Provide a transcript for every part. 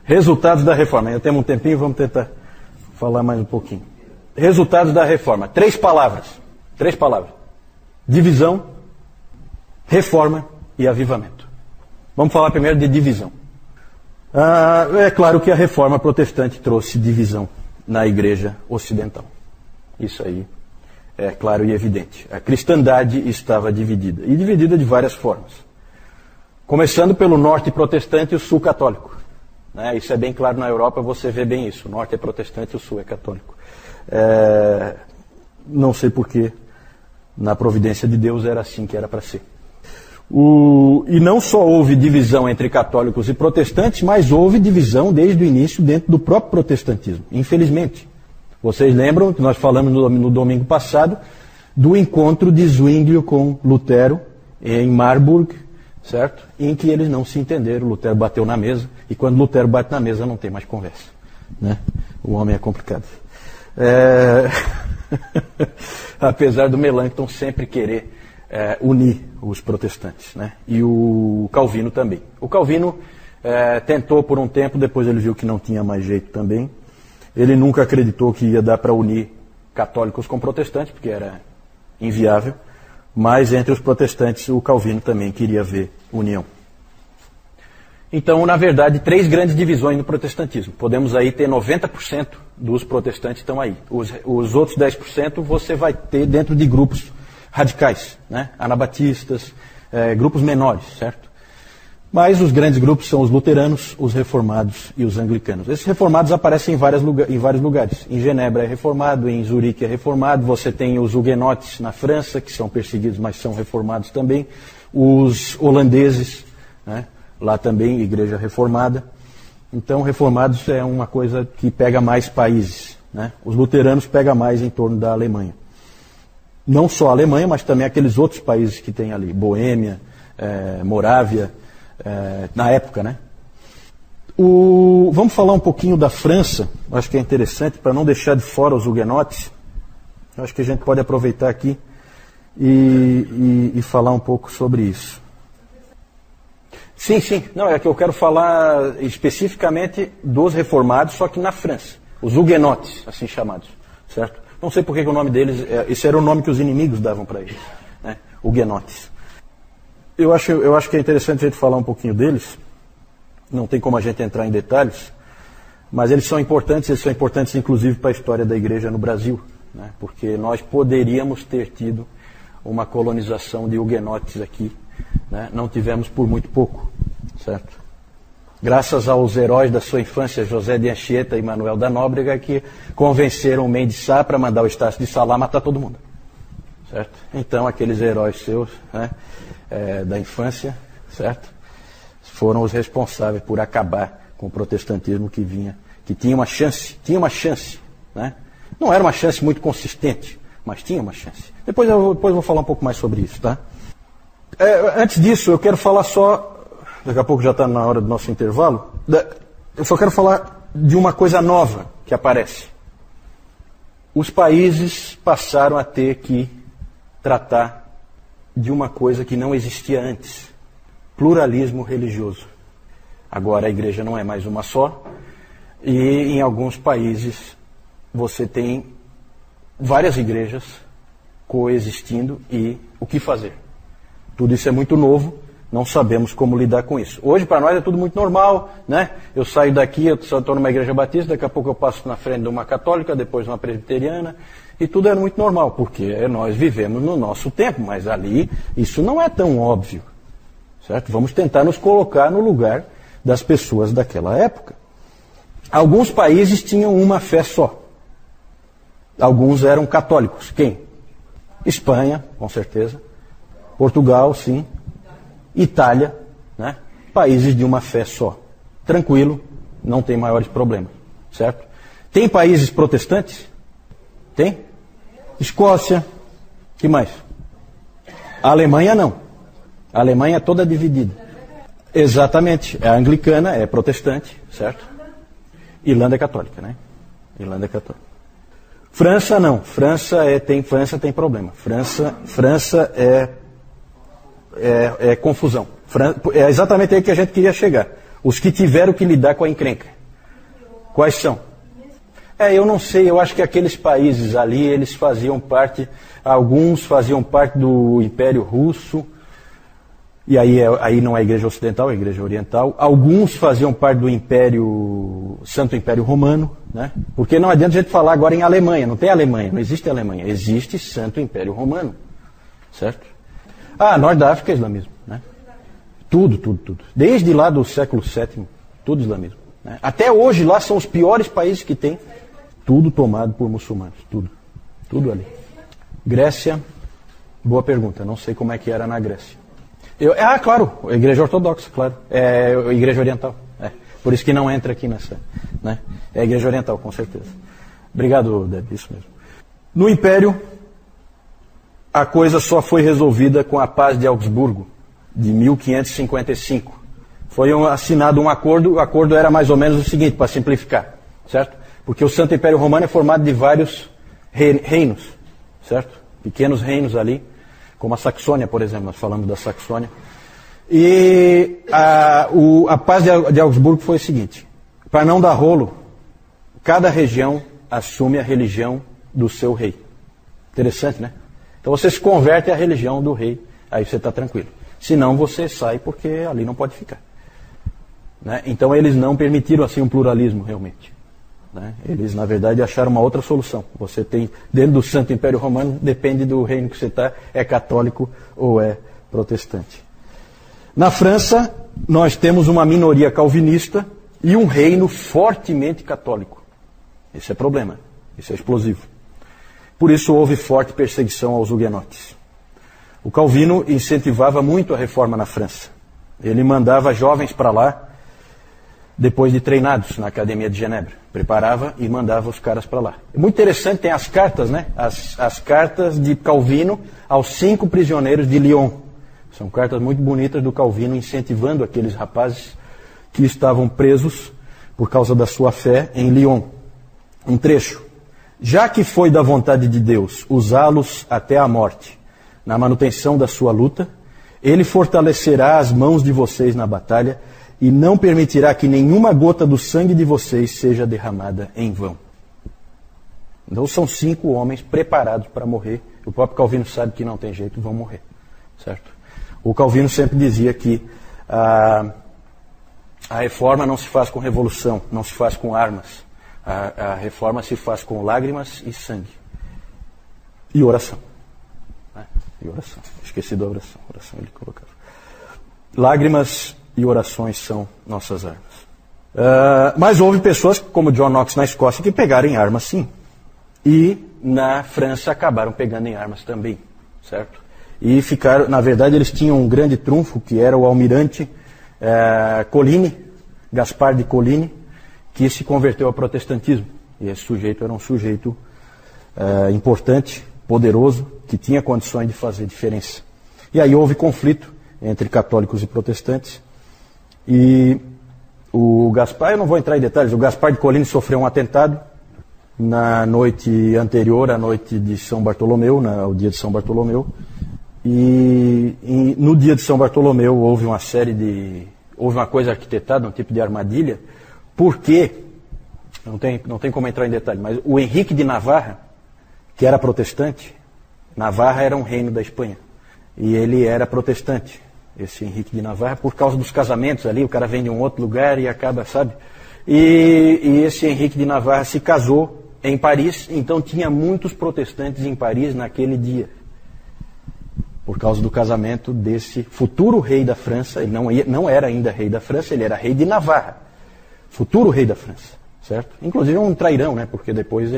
Resultados da reforma. Ainda temos um tempinho, vamos tentar falar mais um pouquinho. Resultados da reforma. 3 palavras. 3 palavras. Divisão, reforma e avivamento. Vamos falar primeiro de divisão. É claro que a reforma protestante trouxe divisão na igreja ocidental. Isso aí é claro e evidente. A cristandade estava dividida. E dividida de várias formas. Começando pelo norte protestante e o sul católico. Isso é bem claro na Europa, você vê bem isso. O norte é protestante e o sul é católico. Não sei porquê, na providência de Deus era assim que era para ser. E não só houve divisão entre católicos e protestantes, mas houve divisão desde o início dentro do próprio protestantismo, infelizmente. Vocês lembram que nós falamos no domingo passado do encontro de Zwinglio com Lutero em Marburg, certo? Em que eles não se entenderam, Lutero bateu na mesa, e quando Lutero bate na mesa não tem mais conversa. Né? O homem é complicado. Apesar do Melanchthon sempre querer unir os protestantes, né? E o Calvino também. O Calvino tentou por um tempo, depois ele viu que não tinha mais jeito também. Ele nunca acreditou que ia dar para unir católicos com protestantes, porque era inviável. Mas entre os protestantes, o Calvino também queria ver união. Então, na verdade, 3 grandes divisões no protestantismo. Podemos aí ter 90% dos protestantes estão aí. Os outros 10% você vai ter dentro de grupos radicais, né? Anabatistas, grupos menores, certo? Mas os grandes grupos são os luteranos, os reformados e os anglicanos. Esses reformados aparecem em vários lugares. Em Genebra é reformado, em Zurique é reformado, você tem os huguenotes na França, que são perseguidos, mas são reformados também. Os holandeses, né? Lá também, igreja reformada. Então, reformados é uma coisa que pega mais países, né? Os luteranos pegam mais em torno da Alemanha. Não só a Alemanha, mas também aqueles outros países que tem ali, Boêmia, Morávia, na época, né? Vamos falar um pouquinho da França, acho que é interessante, para não deixar de fora os huguenotes. Acho que a gente pode aproveitar aqui e falar um pouco sobre isso. Sim, não, é que eu quero falar especificamente dos reformados, só que na França, os huguenotes, assim chamados, certo? Não sei por que o nome deles, esse era o nome que os inimigos davam para eles, né? Huguenotes. Eu acho que é interessante a gente falar um pouquinho deles. Não tem como a gente entrar em detalhes, mas eles são importantes inclusive para a história da igreja no Brasil, né? Porque nós poderíamos ter tido uma colonização de huguenotes aqui, né? Não tivemos por muito pouco, certo? Graças aos heróis da sua infância, José de Anchieta e Manuel da Nóbrega, que convenceram o Mendes Sá para mandar o Estácio de Sá lá matar todo mundo, certo? Então aqueles heróis seus, né? Da infância, certo? Foram os responsáveis por acabar com o protestantismo que tinha uma chance, né? Não era uma chance muito consistente, mas tinha uma chance. Depois eu vou falar um pouco mais sobre isso, tá? Antes disso, eu quero falar daqui a pouco já está na hora do nosso intervalo, eu só quero falar de uma coisa nova que aparece. Os países passaram a ter que tratar de uma coisa que não existia antes: pluralismo religioso. Agora a igreja não é mais uma só, e em alguns países você tem várias igrejas coexistindo, e o que fazer? Tudo isso é muito novo, não sabemos como lidar com isso. Hoje para nós é tudo muito normal, né? Eu saio daqui, eu estou numa igreja batista, daqui a pouco eu passo na frente de uma católica, depois uma presbiteriana, e tudo é muito normal, porque nós vivemos no nosso tempo, mas ali isso não é tão óbvio, certo? Vamos tentar nos colocar no lugar das pessoas daquela época. Alguns países tinham uma fé só. Alguns eram católicos. Quem? Espanha, com certeza. Portugal, sim. Itália, né? Países de uma fé só. Tranquilo, não tem maiores problemas, certo? Tem países protestantes? Tem? Escócia, que mais? A Alemanha não. A Alemanha é toda dividida. Exatamente, é anglicana, é protestante, certo? Irlanda é católica, né? Irlanda é católica. França não. França tem problema. França é confusão. É exatamente aí que a gente queria chegar. Os que tiveram que lidar com a encrenca. Quais são? Eu não sei, eu acho que aqueles países ali, eles faziam parte, alguns faziam parte do Império Russo, e aí não é a Igreja Ocidental, é a Igreja Oriental. Alguns faziam parte do Santo Império Romano, né? Porque não adianta a gente falar agora em Alemanha, não tem Alemanha, não existe Alemanha, existe Santo Império Romano, certo? Norte da África é islamismo, né? Tudo. Desde lá do século VII, tudo islamismo, né? Até hoje lá são os piores países que tem, tudo tomado por muçulmanos, tudo ali. Grécia, boa pergunta, não sei como é que era na Grécia. Claro, a Igreja Ortodoxa, claro, a Igreja Oriental, por isso que não entra aqui nessa, né? É a Igreja Oriental, com certeza. Obrigado, Deb, isso mesmo. No Império, a coisa só foi resolvida com a Paz de Augsburgo, de 1555. Foi assinado um acordo, o acordo era mais ou menos o seguinte, para simplificar, certo? Porque o Santo Império Romano é formado de vários reinos, certo? Pequenos reinos ali, como a Saxônia, por exemplo, nós falamos da Saxônia. E a Paz de Augsburgo foi o seguinte, para não dar rolo, cada região assume a religião do seu rei. Interessante, né? Então você se converte à religião do rei, aí você está tranquilo. Senão você sai porque ali não pode ficar, né? Então eles não permitiram assim um pluralismo realmente, né? Eles na verdade acharam uma outra solução. Você tem, dentro do Santo Império Romano, depende do reino que você está, é católico ou é protestante. Na França, nós temos uma minoria calvinista e um reino fortemente católico. Esse é problema, isso é explosivo. Por isso houve forte perseguição aos huguenotes. O Calvino incentivava muito a reforma na França. Ele mandava jovens para lá, depois de treinados na Academia de Genebra. Preparava e mandava os caras para lá. É muito interessante, tem as cartas, né? As cartas de Calvino aos 5 prisioneiros de Lyon. São cartas muito bonitas do Calvino incentivando aqueles rapazes que estavam presos por causa da sua fé em Lyon. Um trecho. Já que foi da vontade de Deus usá-los até a morte, na manutenção da sua luta, Ele fortalecerá as mãos de vocês na batalha e não permitirá que nenhuma gota do sangue de vocês seja derramada em vão. Então são 5 homens preparados para morrer. O próprio Calvino sabe que não tem jeito, vão morrer, certo? O Calvino sempre dizia que a reforma não se faz com revolução, não se faz com armas. A reforma se faz com lágrimas e sangue. E oração. E oração. Esqueci da oração. Oração ele colocava. Lágrimas e orações são nossas armas. Mas houve pessoas, como John Knox na Escócia, que pegaram em armas sim. E na França acabaram pegando em armas também. Certo? E ficaram, na verdade, eles tinham um grande trunfo, que era o almirante Coligny, Gaspar de Coligny, que se converteu ao protestantismo. E esse sujeito era um sujeito importante, poderoso, que tinha condições de fazer diferença. E aí houve conflito entre católicos e protestantes. E o Gaspar, eu não vou entrar em detalhes, o Gaspar de Coligny sofreu um atentado na noite anterior à noite de São Bartolomeu, ao dia de São Bartolomeu. E no dia de São Bartolomeu houve uma coisa arquitetada, um tipo de armadilha, porque, não tem como entrar em detalhe, mas o Henrique de Navarra, que era protestante, Navarra era um reino da Espanha, e ele era protestante, esse Henrique de Navarra, por causa dos casamentos ali, o cara vem de um outro lugar e acaba, sabe? E esse Henrique de Navarra se casou em Paris, então tinha muitos protestantes em Paris naquele dia, por causa do casamento desse futuro rei da França. Ele não era ainda rei da França, ele era rei de Navarra, futuro rei da França, certo? Inclusive um trairão, né? Porque depois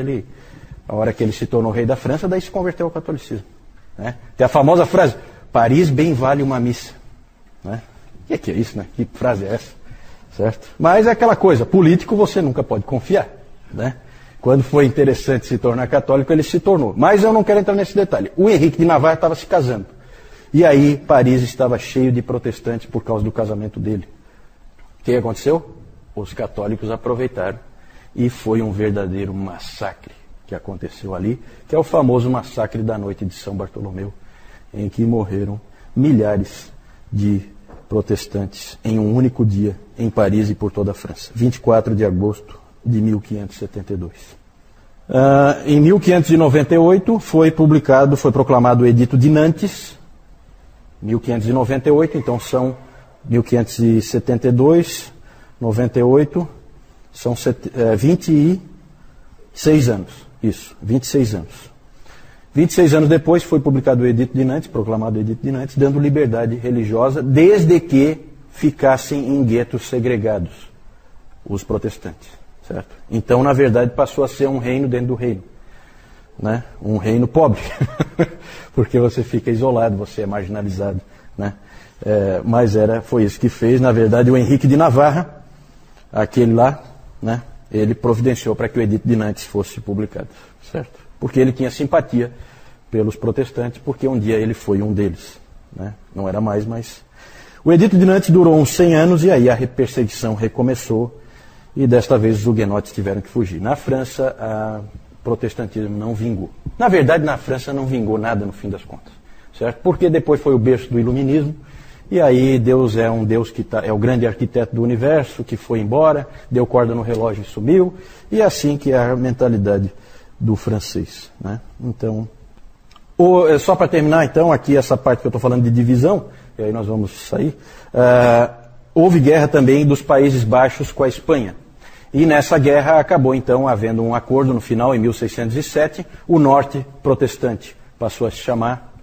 a hora que ele se tornou rei da França, daí se converteu ao catolicismo, né? Tem a famosa frase, Paris bem vale uma missa, né? O que é isso, né? Que frase é essa, certo? Mas é aquela coisa, político você nunca pode confiar, né? Quando foi interessante se tornar católico, ele se tornou. Mas eu não quero entrar nesse detalhe. O Henrique de Navarra estava se casando. E aí Paris estava cheio de protestantes por causa do casamento dele. O que aconteceu? Os católicos aproveitaram e foi um verdadeiro massacre que aconteceu ali, que é o famoso massacre da noite de São Bartolomeu, em que morreram milhares de protestantes em um único dia, em Paris e por toda a França. 24 de agosto de 1572. Em 1598 foi proclamado o Edito de Nantes. 1598, então são 1572, 98, são 26 anos. Isso, 26 anos. 26 anos depois foi publicado o Edito de Nantes, proclamado o Edito de Nantes, dando liberdade religiosa, desde que ficassem em guetos segregados os protestantes. Certo? Então, na verdade, passou a ser um reino dentro do reino. Né? Um reino pobre, porque você fica isolado, você é marginalizado. Né? Mas foi isso que fez, na verdade, o Henrique de Navarra, aquele lá, né? Ele providenciou para que o Edito de Nantes fosse publicado. Certo? Porque ele tinha simpatia pelos protestantes, porque um dia ele foi um deles. Né? Não era mais, mas... O Edito de Nantes durou uns 100 anos e aí a perseguição recomeçou e desta vez os huguenotes tiveram que fugir. Na França, o protestantismo não vingou. Na verdade, na França não vingou nada no fim das contas. Certo? Porque depois foi o berço do iluminismo e aí Deus é um Deus que é o grande arquiteto do universo, que foi embora, deu corda no relógio e sumiu, e é assim que é a mentalidade do francês. Né? Então, só para terminar, então, aqui essa parte que eu estou falando de divisão, e aí nós vamos sair, houve guerra também dos Países Baixos com a Espanha. E nessa guerra acabou, então, havendo um acordo no final, em 1607, o norte protestante passou a se chamar,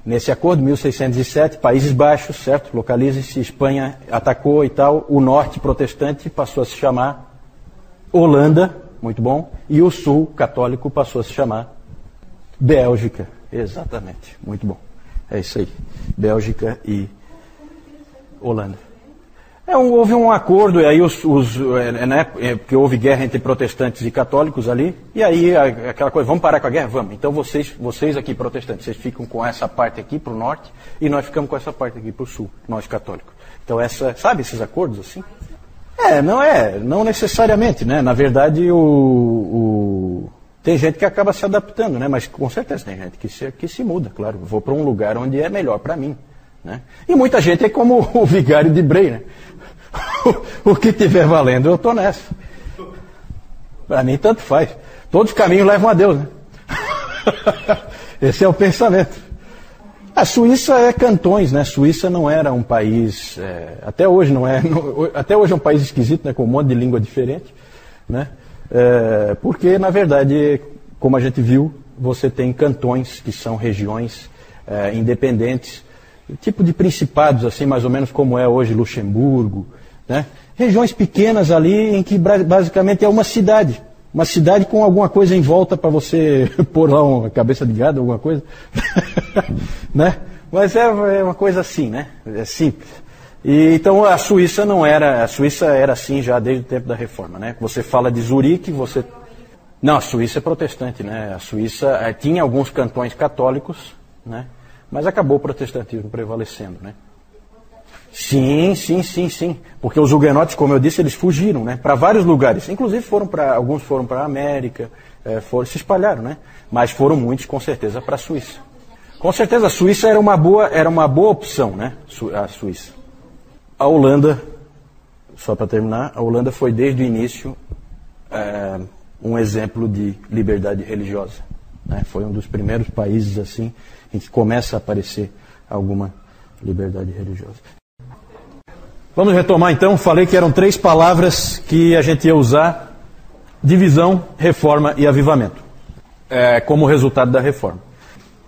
nesse acordo, 1607, Países Baixos, certo? Localize-se, Espanha atacou e tal, o norte protestante passou a se chamar Holanda, muito bom, e o sul católico passou a se chamar Bélgica, exatamente, muito bom. É isso aí, Bélgica e Holanda. Houve um acordo, e aí porque houve guerra entre protestantes e católicos ali, e aí aquela coisa, vamos parar com a guerra? Vamos. Então vocês aqui, protestantes, vocês ficam com essa parte aqui para o norte, e nós ficamos com essa parte aqui para o sul, nós católicos. Então sabe esses acordos assim? Não necessariamente, né? Na verdade, tem gente que acaba se adaptando, né? Mas com certeza tem gente que se muda, claro. Vou para um lugar onde é melhor para mim. Né? E muita gente é como o vigário de Bray, né? O que estiver valendo, eu estou nessa. Para mim, tanto faz. Todos os caminhos levam a Deus. Né? Esse é o pensamento. A Suíça é cantões, né? A Suíça não era um país... até hoje não é... até hoje é um país esquisito, né? Com um monte de língua diferente. Né? Porque, na verdade, como a gente viu, você tem cantões que são regiões independentes, tipo de principados, assim, mais ou menos como é hoje Luxemburgo, né? Regiões pequenas ali em que basicamente é uma cidade com alguma coisa em volta para você pôr lá uma cabeça de gado, alguma coisa, né? Mas é uma coisa assim, né? É simples. E então a Suíça era assim já desde o tempo da Reforma, né? Você fala de Zurique, não, a Suíça é protestante, né? A Suíça tinha alguns cantões católicos, né? Mas acabou o protestantismo prevalecendo, né? Sim. Porque os huguenotes, como eu disse, eles fugiram, né? Para vários lugares. Inclusive alguns foram para a América, se espalharam, né? Mas foram muitos, com certeza, para a Suíça. Com certeza, a Suíça era uma boa opção, né? A Suíça. A Holanda, só para terminar, a Holanda foi desde o início um exemplo de liberdade religiosa. Né? Foi um dos primeiros países assim em que começa a aparecer alguma liberdade religiosa. Vamos retomar então, falei que eram 3 palavras que a gente ia usar: divisão, reforma e avivamento, como resultado da reforma.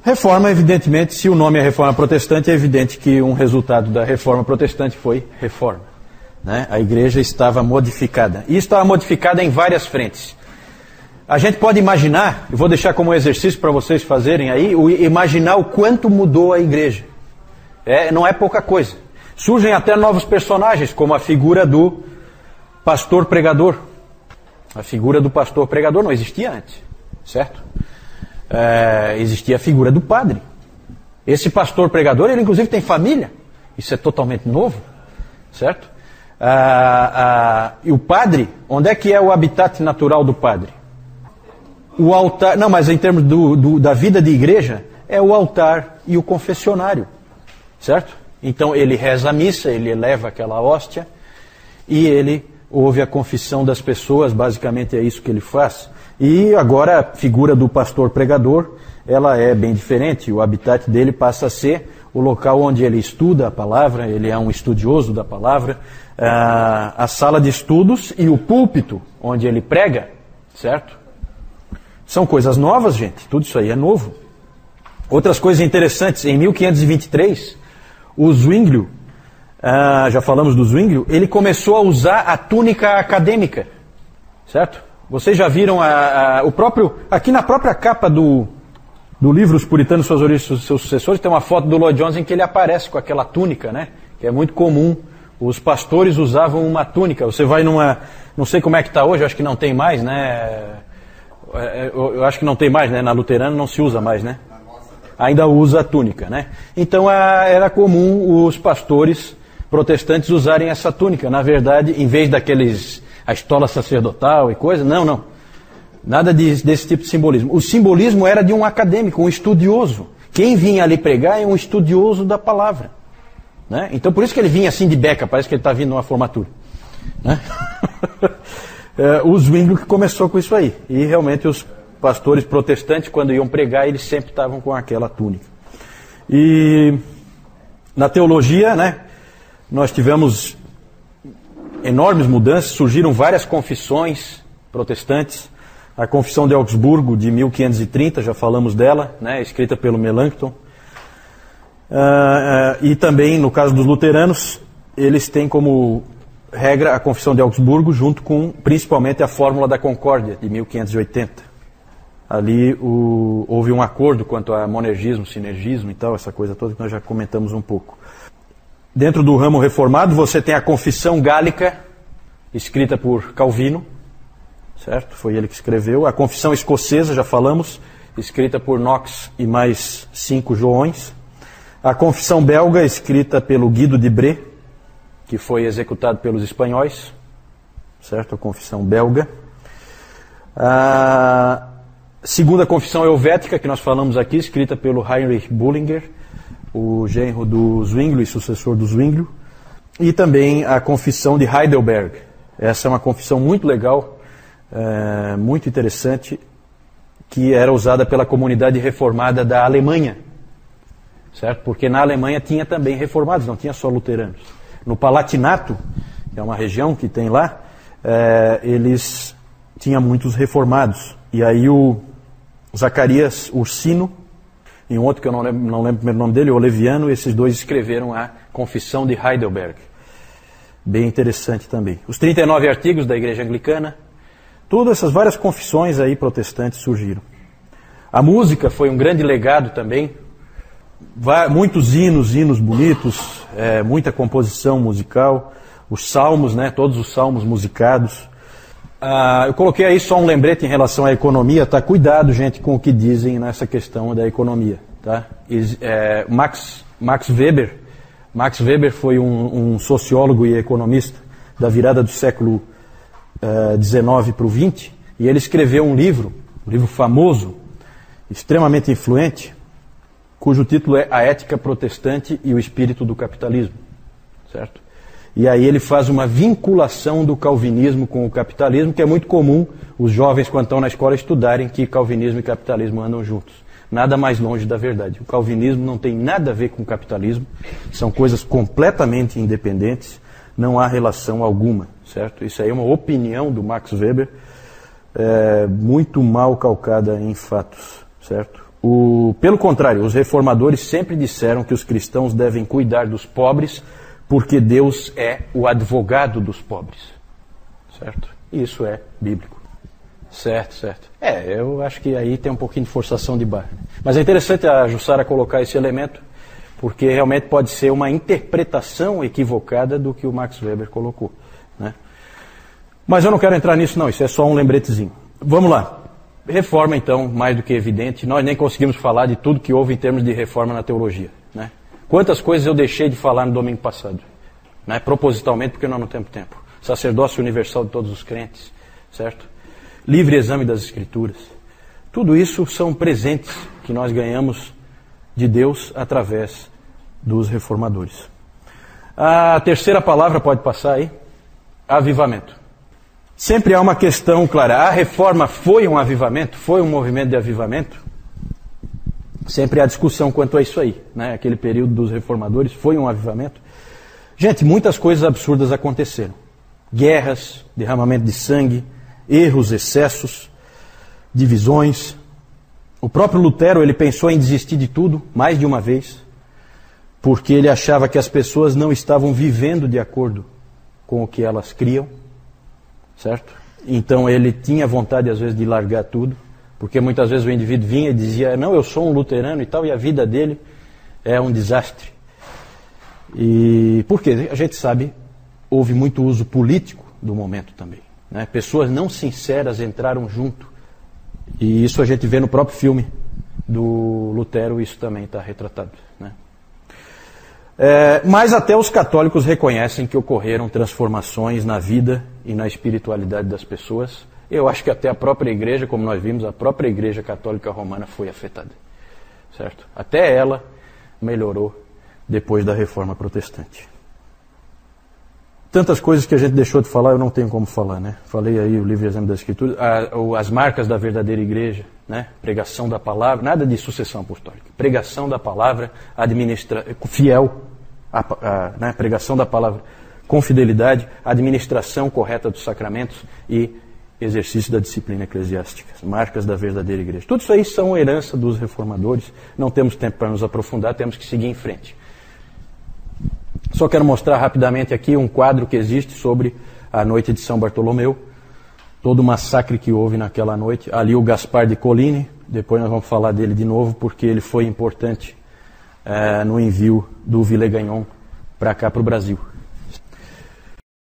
Reforma, evidentemente, se o nome é reforma protestante, é evidente que um resultado da reforma protestante foi reforma. Né? A igreja estava modificada, e estava modificada em várias frentes. A gente pode imaginar, eu vou deixar como exercício para vocês fazerem aí, imaginar o quanto mudou a igreja. Não é pouca coisa. Surgem até novos personagens, como a figura do pastor pregador. A figura do pastor pregador não existia antes, certo? Existia a figura do padre. Esse pastor pregador, ele inclusive tem família. Isso é totalmente novo, certo? E o padre, onde é que é o habitat natural do padre? O altar, não, mas em termos da vida de igreja, é o altar e o confessionário, certo? Então ele reza a missa, ele eleva aquela hóstia e ele ouve a confissão das pessoas, basicamente é isso que ele faz. E agora a figura do pastor pregador, ela é bem diferente, o habitat dele passa a ser o local onde ele estuda a palavra, ele é um estudioso da palavra, a sala de estudos e o púlpito onde ele prega, certo? São coisas novas, gente, tudo isso aí é novo. Outras coisas interessantes, em 1523, o Zwinglio, já falamos do Zwinglio, ele começou a usar a túnica acadêmica, certo? Vocês já viram o próprio, aqui na própria capa do livro Os Puritanos, Suas Origens e Seus Sucessores, tem uma foto do Lloyd Jones em que ele aparece com aquela túnica, né? Que é muito comum. Os pastores usavam uma túnica. Você vai numa, não sei como é que está hoje, eu acho que não tem mais, né? Eu acho que não tem mais, né? Na luterana não se usa mais, né? Ainda usa a túnica, né? Então era comum os pastores protestantes usarem essa túnica. Na verdade, em vez a estola sacerdotal e coisa, não. Nada desse tipo de simbolismo. O simbolismo era de um acadêmico, um estudioso. Quem vinha ali pregar é um estudioso da palavra. Né? Então por isso que ele vinha assim de beca, parece que ele está vindo numa formatura. Né? O Zwinglio que começou com isso aí. E realmente os pastores protestantes, quando iam pregar, eles sempre estavam com aquela túnica. E na teologia, né, nós tivemos enormes mudanças, surgiram várias confissões protestantes. A Confissão de Augsburgo, de 1530, já falamos dela, né, escrita pelo Melanchthon. E também, no caso dos luteranos, eles têm como regra a Confissão de Augsburgo, junto com, principalmente, a Fórmula da Concórdia, de 1580. Ali houve um acordo quanto a monergismo, sinergismo e tal, essa coisa toda que nós já comentamos um pouco. Dentro do ramo reformado, você tem a Confissão Gálica, escrita por Calvino, certo? Foi ele que escreveu. A Confissão Escocesa, já falamos, escrita por Knox e mais 5 Joões. A Confissão Belga, escrita pelo Guido de Bré, que foi executado pelos espanhóis, certo? A Confissão Belga. A Segunda Confissão Helvética, que nós falamos aqui, escrita pelo Heinrich Bullinger, o genro do Zwinglio e sucessor do Zwinglio. E também a Confissão de Heidelberg. Essa é uma confissão muito legal, muito interessante, que era usada pela comunidade reformada da Alemanha, certo? Porque na Alemanha tinha também reformados, não tinha só luteranos. No Palatinato, que é uma região que tem lá, eles tinham muitos reformados. E aí o Zacarias Ursino, e um outro que eu não lembro o primeiro nome dele, o Oleviano, esses dois escreveram a Confissão de Heidelberg. Bem interessante também. Os 39 artigos da Igreja Anglicana, todas essas várias confissões aí protestantes surgiram. A música foi um grande legado também. Muitos hinos bonitos, muita composição musical, os salmos, né, todos os salmos musicados. Eu coloquei aí só um lembrete em relação à economia, tá? Cuidado, gente, com o que dizem nessa questão da economia, tá? Max Weber foi um sociólogo e economista da virada do século XIX para o XX, e ele escreveu um livro famoso, extremamente influente, cujo título é A Ética Protestante e o Espírito do Capitalismo, certo? E aí ele faz uma vinculação do calvinismo com o capitalismo, que é muito comum os jovens, quando estão na escola, estudarem que calvinismo e capitalismo andam juntos. Nada mais longe da verdade. O calvinismo não tem nada a ver com o capitalismo, são coisas completamente independentes, não há relação alguma, certo? Isso aí é uma opinião do Max Weber, muito mal calcada em fatos, certo? Pelo contrário, os reformadores sempre disseram que os cristãos devem cuidar dos pobres, porque Deus é o advogado dos pobres, certo? Isso é bíblico. Certo. Eu acho que aí tem um pouquinho de forçação de barra. Mas é interessante a Jussara colocar esse elemento, porque realmente pode ser uma interpretação equivocada do que o Max Weber colocou, né? Mas eu não quero entrar nisso não, isso é só um lembretezinho. Vamos lá. Reforma, então, mais do que evidente. Nós nem conseguimos falar de tudo que houve em termos de reforma na teologia, né? Quantas coisas eu deixei de falar no domingo passado, né? Propositalmente, porque nós não temos tempo. Sacerdócio universal de todos os crentes, certo? Livre exame das Escrituras. Tudo isso são presentes que nós ganhamos de Deus através dos reformadores. A terceira palavra, pode passar aí, avivamento. Sempre há uma questão clara, a reforma foi um avivamento? Foi um movimento de avivamento? Sempre há discussão quanto a isso aí, né? Aquele período dos reformadores foi um avivamento? Gente, muitas coisas absurdas aconteceram. Guerras, derramamento de sangue, erros, excessos, divisões. O próprio Lutero, ele pensou em desistir de tudo, mais de uma vez, porque ele achava que as pessoas não estavam vivendo de acordo com o que elas criam, certo? Então ele tinha vontade, às vezes, de largar tudo, porque muitas vezes o indivíduo vinha e dizia, não, eu sou um luterano e tal, e a vida dele é um desastre. E por quê? A gente sabe, houve muito uso político do momento também, né? Pessoas não sinceras entraram junto, e isso a gente vê no próprio filme do Lutero, isso também está retratado, né? Mas até os católicos reconhecem que ocorreram transformações na vida e na espiritualidade das pessoas. Eu acho que até a própria igreja, como nós vimos, a própria igreja católica romana foi afetada, certo? Até ela melhorou depois da reforma protestante. Tantas coisas que a gente deixou de falar, eu não tenho como falar, né? Falei aí o livre exemplo da Escritura, as marcas da verdadeira igreja, né? Pregação da palavra, nada de sucessão apostólica. Pregação da palavra, fiel, né? Pregação da palavra com fidelidade, administração correta dos sacramentos e exercício da disciplina eclesiástica. As marcas da verdadeira igreja. Tudo isso aí são herança dos reformadores. Não temos tempo para nos aprofundar, temos que seguir em frente. Só quero mostrar rapidamente aqui um quadro que existe sobre a noite de São Bartolomeu, todo o massacre que houve naquela noite. Ali o Gaspar de Coligny, depois nós vamos falar dele de novo, porque ele foi importante no envio do Villegagnon para cá, para o Brasil.